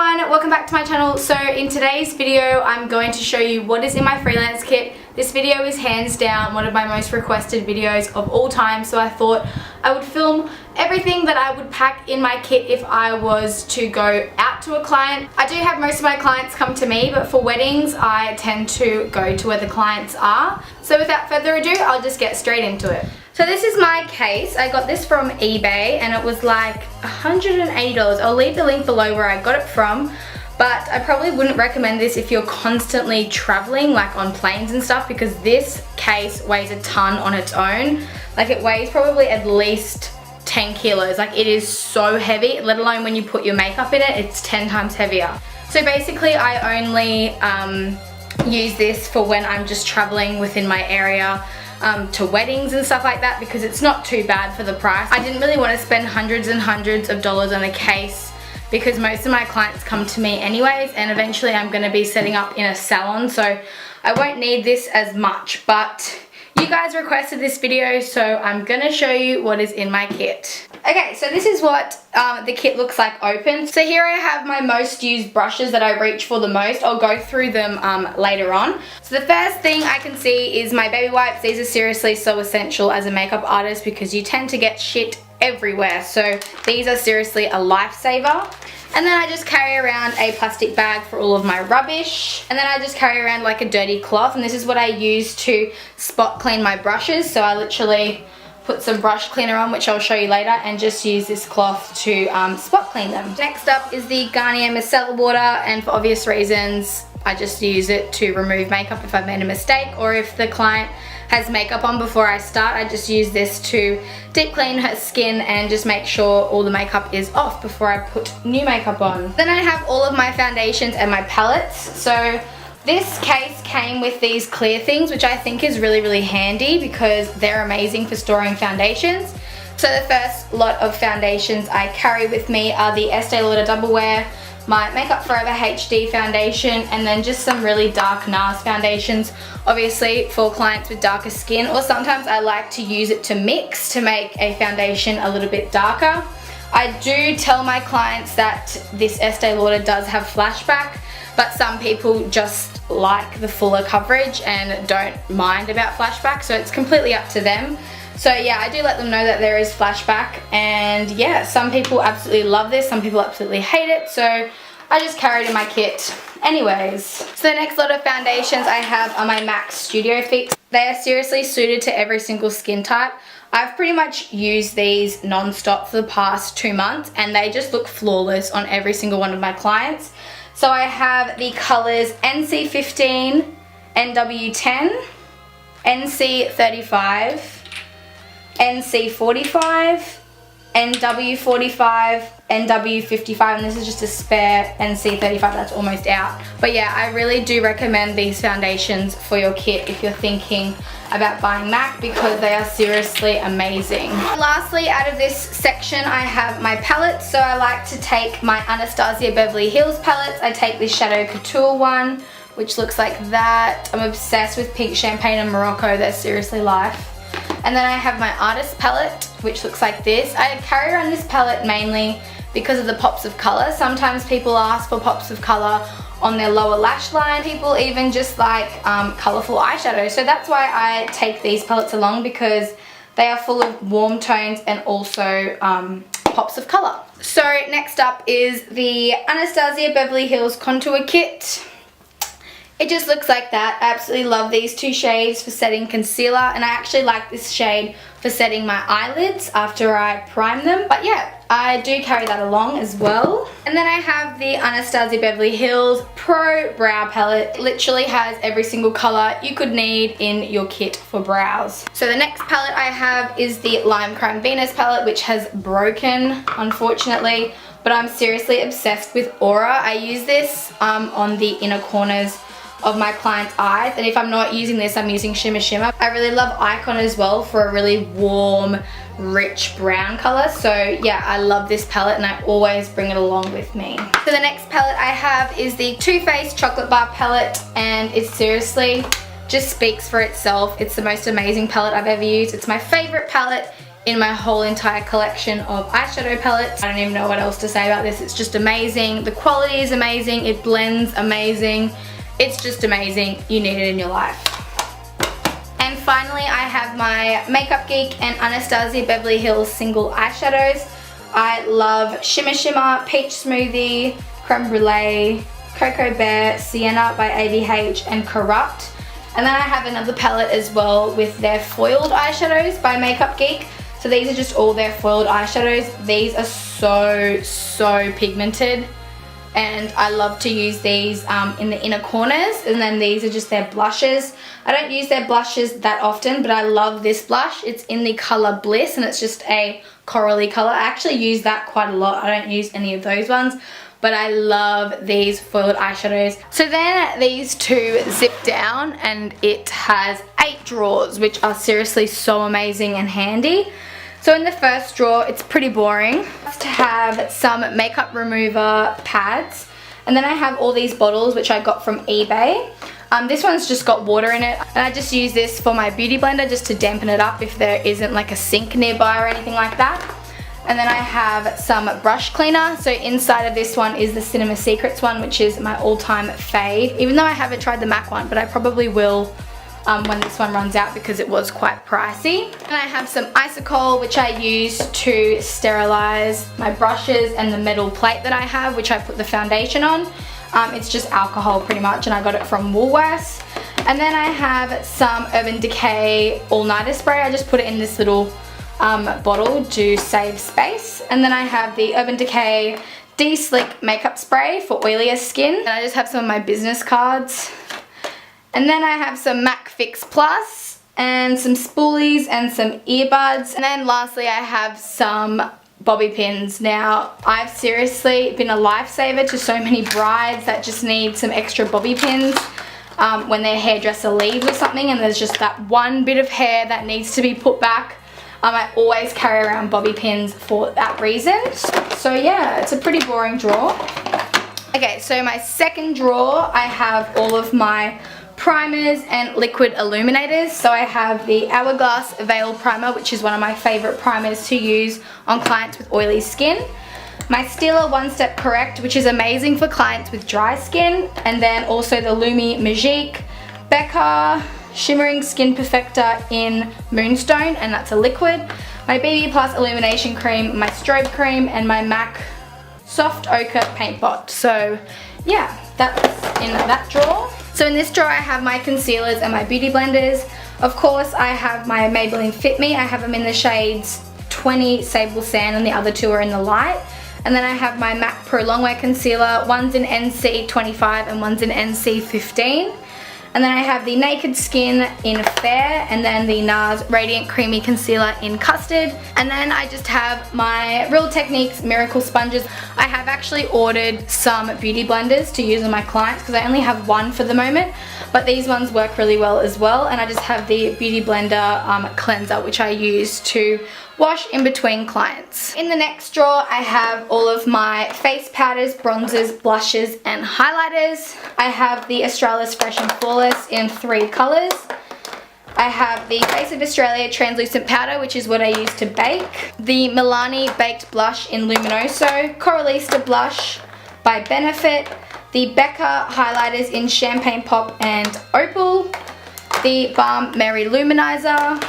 everyone, welcome back to my channel. So in today's video I'm going to show you what is in my freelance kit. This video is hands down one of my most requested videos of all time, so I thought I would film everything that I would pack in my kit if I was to go out to a client. I do have most of my clients come to me, but for weddings I tend to go to where the clients are. So without further ado, I'll just get straight into it. So this is my case. I got this from eBay and it was like $180. I'll leave the link below where I got it from, but I probably wouldn't recommend this if you're constantly traveling, like on planes and stuff, because this case weighs a ton on its own. Like it weighs probably at least 10 kilos. Like it is so heavy, let alone when you put your makeup in it, it's 10 times heavier. So basically I only use this for when I'm just traveling within my area, to weddings and stuff like that, because it's not too bad for the price. I didn't really want to spend hundreds and hundreds of dollars on a case because most of my clients come to me anyways, and eventually I'm going to be setting up in a salon, so I won't need this as much. But you guys requested this video, so I'm going to show you what is in my kit. Okay, so this is what the kit looks like open. So here I have my most used brushes that I reach for the most. I'll go through them later on. So the first thing I can see is my baby wipes. These are seriously so essential as a makeup artist because you tend to get shit everywhere. So these are seriously a lifesaver. And then I just carry around a plastic bag for all of my rubbish. And then I just carry around like a dirty cloth, and this is what I use to spot clean my brushes. So I literally put some brush cleaner on, which I'll show you later, and just use this cloth to spot clean them. Next up is the Garnier micellar water, and for obvious reasons I just use it to remove makeup if I've made a mistake, or if the client has makeup on before I start, I just use this to deep clean her skin and just make sure all the makeup is off before I put new makeup on. Then I have all of my foundations and my palettes. So this case came with these clear things, which I think is really, really handy because they're amazing for storing foundations. So the first lot of foundations I carry with me are the Estee Lauder Double Wear, my Makeup Forever HD foundation, and then just some really dark NARS foundations, obviously for clients with darker skin, or sometimes I like to use it to mix to make a foundation a little bit darker. I do tell my clients that this Estee Lauder does have flashback, but some people just like the fuller coverage and don't mind about flashback, so it's completely up to them. So yeah, I do let them know that there is flashback, and yeah, some people absolutely love this, some people absolutely hate it, so I just carry it in my kit anyways. So the next lot of foundations I have are my MAC Studio Fix. They are seriously suited to every single skin type. I've pretty much used these non-stop for the past 2 months, and they just look flawless on every single one of my clients. So I have the colors NC15, NW10, NC35, NC45, NW45, NW55, and this is just a spare NC35 that's almost out. But yeah, I really do recommend these foundations for your kit if you're thinking about buying MAC, because they are seriously amazing. And lastly, out of this section I have my palettes. So I like to take my Anastasia Beverly Hills palettes. I take this Shadow Couture one, which looks like that. I'm obsessed with Pink Champagne and Morocco, they're seriously life. And then I have my Artist palette, which looks like this. I carry around this palette mainly because of the pops of color. Sometimes people ask for pops of color on their lower lash line. People even just like colorful eyeshadow. So that's why I take these palettes along, because they are full of warm tones and also pops of color. So next up is the Anastasia Beverly Hills Contour Kit. It just looks like that. I absolutely love these two shades for setting concealer, and I actually like this shade for setting my eyelids after I prime them. But yeah, I do carry that along as well. And then I have the Anastasia Beverly Hills Pro Brow Palette. It literally has every single color you could need in your kit for brows. So the next palette I have is the Lime Crime Venus palette, which has broken, unfortunately, but I'm seriously obsessed with Aura. I use this on the inner corners of my client's eyes, and if I'm not using this, I'm using Shimmer Shimmer. I really love Icon as well for a really warm, rich brown color. So yeah, I love this palette and I always bring it along with me. So the next palette I have is the Too Faced Chocolate Bar palette, and it seriously just speaks for itself. It's the most amazing palette I've ever used. It's my favorite palette in my whole entire collection of eyeshadow palettes. I don't even know what else to say about this. It's just amazing. The quality is amazing. It blends amazing. It's just amazing. You need it in your life. And finally, I have my Makeup Geek and Anastasia Beverly Hills single eyeshadows. I love Shimmer Shimmer, Peach Smoothie, Creme Brulee, Cocoa Bear, Sienna by ABH, and Corrupt. And then I have another palette as well with their foiled eyeshadows by Makeup Geek. So these are just all their foiled eyeshadows. These are so pigmented. And I love to use these in the inner corners. And then these are just their blushes. I don't use their blushes that often, but I love this blush. It's in the color Bliss, and it's just a corally color. I actually use that quite a lot. I don't use any of those ones, but I love these foiled eyeshadows. So then these two zip down, and it has 8 drawers, which are seriously so amazing and handy. So in the first drawer, it's pretty boring. To have some makeup remover pads, and then I have all these bottles which I got from eBay. This one's just got water in it, and I just use this for my beauty blender just to dampen it up if there isn't like a sink nearby or anything like that. And then I have some brush cleaner. So inside of this one is the Cinema Secrets one, which is my all-time fave. Even though I haven't tried the MAC one, but I probably will when this one runs out because it was quite pricey. And I have some Isocol, which I use to sterilize my brushes and the metal plate that I have, which I put the foundation on. It's just alcohol pretty much, and I got it from Woolworths. And then I have some Urban Decay All-Nighter Spray. I just put it in this little bottle to save space. And then I have the Urban Decay De-Slick Makeup Spray for oilier skin. And I just have some of my business cards. And then I have some MAC Fix Plus and some spoolies and some earbuds. And then lastly, I have some bobby pins. Now, I've seriously been a lifesaver to so many brides that just need some extra bobby pins when their hairdresser leaves or something, and there's just that one bit of hair that needs to be put back. I always carry around bobby pins for that reason. So yeah, it's a pretty boring drawer. Okay, so my second drawer, I have all of my primers and liquid illuminators. So I have the Hourglass Veil Primer, which is one of my favorite primers to use on clients with oily skin. My Stila One Step Correct, which is amazing for clients with dry skin. And then also the Lumi Magique Becca Shimmering Skin Perfector in Moonstone, and that's a liquid. My BB Plus Illumination Cream, my Strobe Cream, and my MAC Soft Ochre Paint Pot. So yeah, that's in that drawer. So in this drawer I have my concealers and my beauty blenders. Of course I have my Maybelline Fit Me. I have them in the shades 20 Sable Sand, and the other two are in the light. And then I have my MAC Pro Longwear Concealer. One's in NC 25 and one's in NC 15. And then I have the Naked Skin in Fair, and then the NARS Radiant Creamy Concealer in Custard. And then I just have my Real Techniques Miracle Sponges. I have actually ordered some beauty blenders to use on my clients because I only have one for the moment, but these ones work really well as well. And I just have the Beauty Blender cleanser, which I use to wash in between clients. In the next drawer I have all of my face powders, bronzers, blushes and highlighters. I have the Australis Fresh and Flawless in 3 colours. I have the Face of Australia Translucent Powder, which is what I use to bake. The Milani Baked Blush in Luminoso. Coralista Blush by Benefit. The Becca Highlighters in Champagne Pop and Opal. The Balm Mary Luminizer.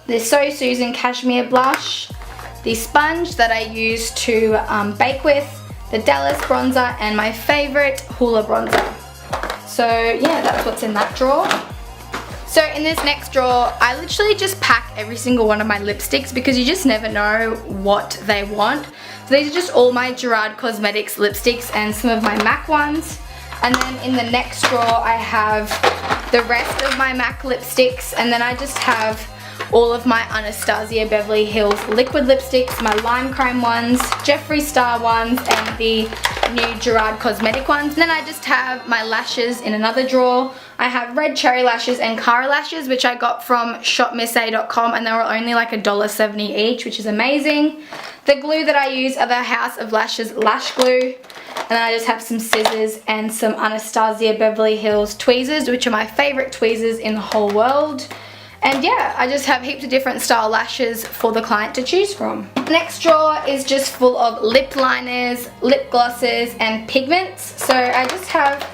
The So Susan Cashmere Blush, the sponge that I use to bake with, the Dallas Bronzer, and my favourite Hoola Bronzer. So yeah, that's what's in that drawer. So in this next drawer, I literally just pack every single one of my lipsticks because you just never know what they want. So these are just all my Gerard Cosmetics lipsticks and some of my MAC ones. And then in the next drawer, I have the rest of my MAC lipsticks, and then I just have all of my Anastasia Beverly Hills liquid lipsticks, my lime crime ones, Jeffree Star ones, and the new Gerard Cosmetic ones. And then I just have my lashes in another drawer. I have red cherry lashes and Cara lashes, which I got from shopmissa.com, and they were only like $1.70 each, which is amazing. The glue that I use are the House of Lashes lash glue. And then I just have some scissors and some Anastasia Beverly Hills tweezers, which are my favorite tweezers in the whole world. And yeah, I just have heaps of different style lashes for the client to choose from. The next drawer is just full of lip liners, lip glosses, and pigments. So I just have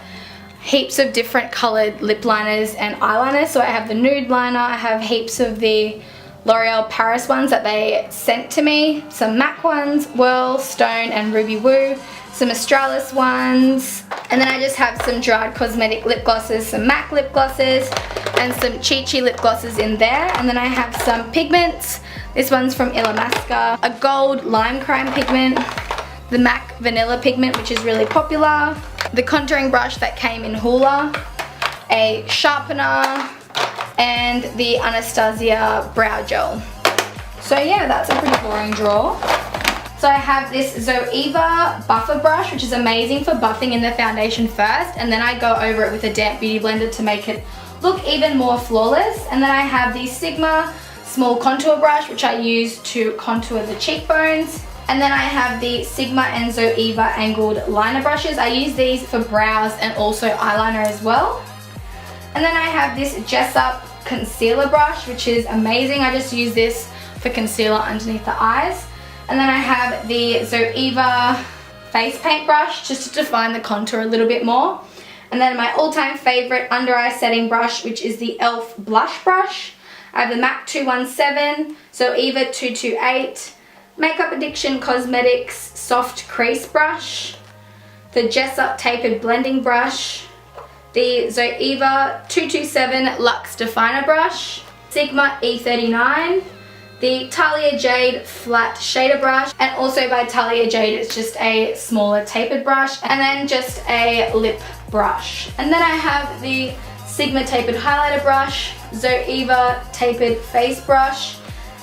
heaps of different coloured lip liners and eyeliners. So I have the nude liner, I have heaps of the L'Oreal Paris ones that they sent to me, some MAC ones, Whirl, Stone, and Ruby Woo, some Australis ones, and then I just have some Dried Cosmetic lip glosses, some MAC lip glosses, and some Chi Chi lip glosses in there. And then I have some pigments. This one's from Illamasqua, a gold lime crime pigment, the MAC vanilla pigment, which is really popular, the contouring brush that came in Hoola, a sharpener, and the Anastasia brow gel. So yeah, that's a pretty boring drawer. So I have this Zoeva buffer brush, which is amazing for buffing in the foundation first, and then I go over it with a damp beauty blender to make it look even more flawless. And then I have the Sigma small contour brush, which I use to contour the cheekbones. And then I have the Sigma and Zoeva angled liner brushes. I use these for brows and also eyeliner as well. And then I have this Jessup concealer brush, which is amazing. I just use this for concealer underneath the eyes. And then I have the Zoeva face paint brush just to define the contour a little bit more. And then my all-time favorite under eye setting brush, which is the e.l.f. blush brush. I have the MAC 217, Zoeva 228, Makeup Addiction Cosmetics soft crease brush, the Jessup tapered blending brush, the Zoeva 227 Luxe Definer brush, Sigma E39, the Talia Jade flat shader brush, and also by Talia Jade it's just a smaller tapered brush, and then just a lip brush. And then I have the Sigma tapered highlighter brush, Zoeva tapered face brush,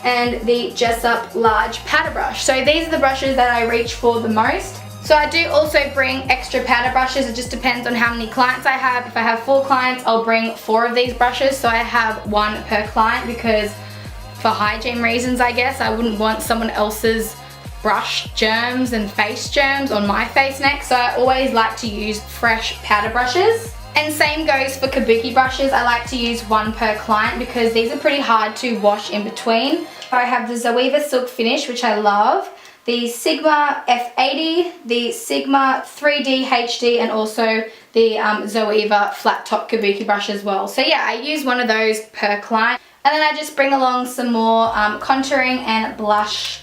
and the Jessup large powder brush. So these are the brushes that I reach for the most. So I do also bring extra powder brushes. It just depends on how many clients I have. If I have 4 clients, I'll bring 4 of these brushes. So I have 1 per client because for hygiene reasons, I guess, I wouldn't want someone else's brush germs and face germs on my face next. So I always like to use fresh powder brushes. And same goes for kabuki brushes. I like to use 1 per client because these are pretty hard to wash in between. I have the Zoeva Silk Finish, which I love, the Sigma F80, the Sigma 3D HD, and also the Zoeva flat top kabuki brush as well. So yeah, I use 1 of those per client. And then I just bring along some more contouring and blush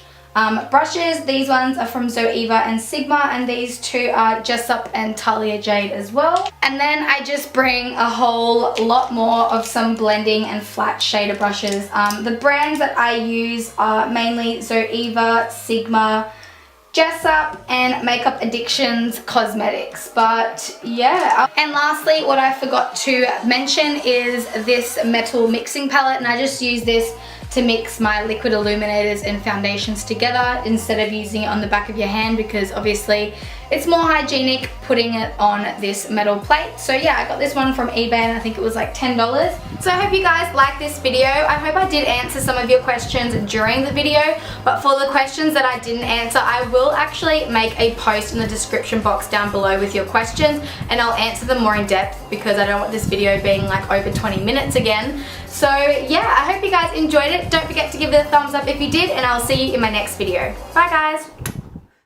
brushes. These ones are from Zoeva and Sigma, and these 2 are Jessup and Talia Jade as well. And then I just bring a whole lot more of some blending and flat shader brushes. The brands that I use are mainly Zoeva, Sigma, Jessup, and Makeup Addictions Cosmetics. But yeah. And lastly, what I forgot to mention is this metal mixing palette, and I just use this to mix my liquid illuminators and foundations together instead of using it on the back of your hand, because obviously it's more hygienic putting it on this metal plate. So yeah, I got this one from eBay and I think it was like $10. So I hope you guys liked this video. I hope I did answer some of your questions during the video, but for the questions that I didn't answer, I will actually make a post in the description box down below with your questions, and I'll answer them more in depth because I don't want this video being like over 20 minutes again. So yeah, I hope you guys enjoyed it. Don't forget to give it a thumbs up if you did, and I'll see you in my next video. Bye guys!